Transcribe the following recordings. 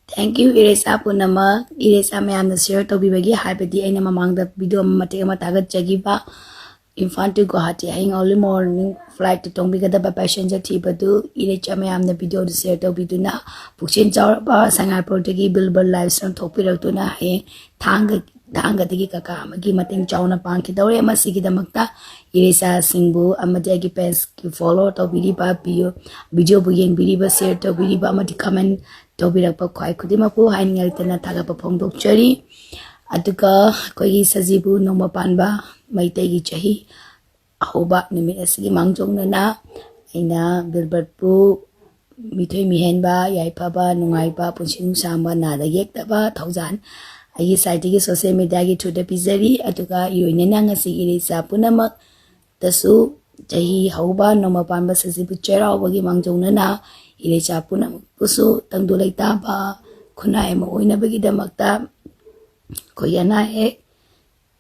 Thank you, Iresa Punama. Iresa Mayam the Sir Toby Bagi, Hypedi, and among the video Matema Tagat Jagiba, Infant to Guwahati, hang early morning flight to Tongbika the passenger Tibadu, Irecha Mayam the video to Sir Toby Duna, Puchin Jarba, Sangapore Tagi, Bilbur Livestock, Topira Tuna, Tanga. Danga tigi kaka amagi mating chauna pankidore amasigi damakta iresa singbu amadagi page ki follow to biriba video bu yeng biriba share to biriba amadi comment to birakpa khwai khudima pu haingal tana thaga pa phongdokchari aduka koi sajibu noma panba maitai gi chahi ahoba nimit asigi mangjong na aina bilbert pu mithoi mihenba yaipaba nungaiba punsin samba nada yektaba thousand I site की social media की छोटे पिजरी अतुका योने नंगसी इरेसा पुनमक तसु जही हौबा नोमा पानबा सजिबु चेरावगी मांगजौनना इरेसा पुनमक पुसु तंगदुलैता बा खुनाय म ओइनबगी दमकता कोयना हे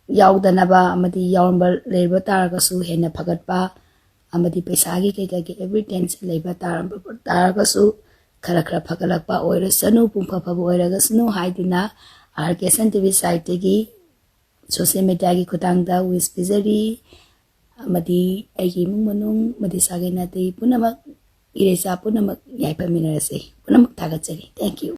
यावदनबा अमदी यावंबा लेबा तारगसु हेना फगतबा अमदी पैसागी KK every tension लेबा तारगसु खरा खरा फगलकबा ओइरसनु पुंफफब ओइरगसनु हाइदुना आरकेसन टीवी साइट की सोशल मीडिया की खुदांगदा विस पिजरी मदी एगी मुंगमनुंग मदी सागे नाते पुनमक इरेसा पुनमक याइपमिनरसे पुनमक थागतचरी थैंक यू।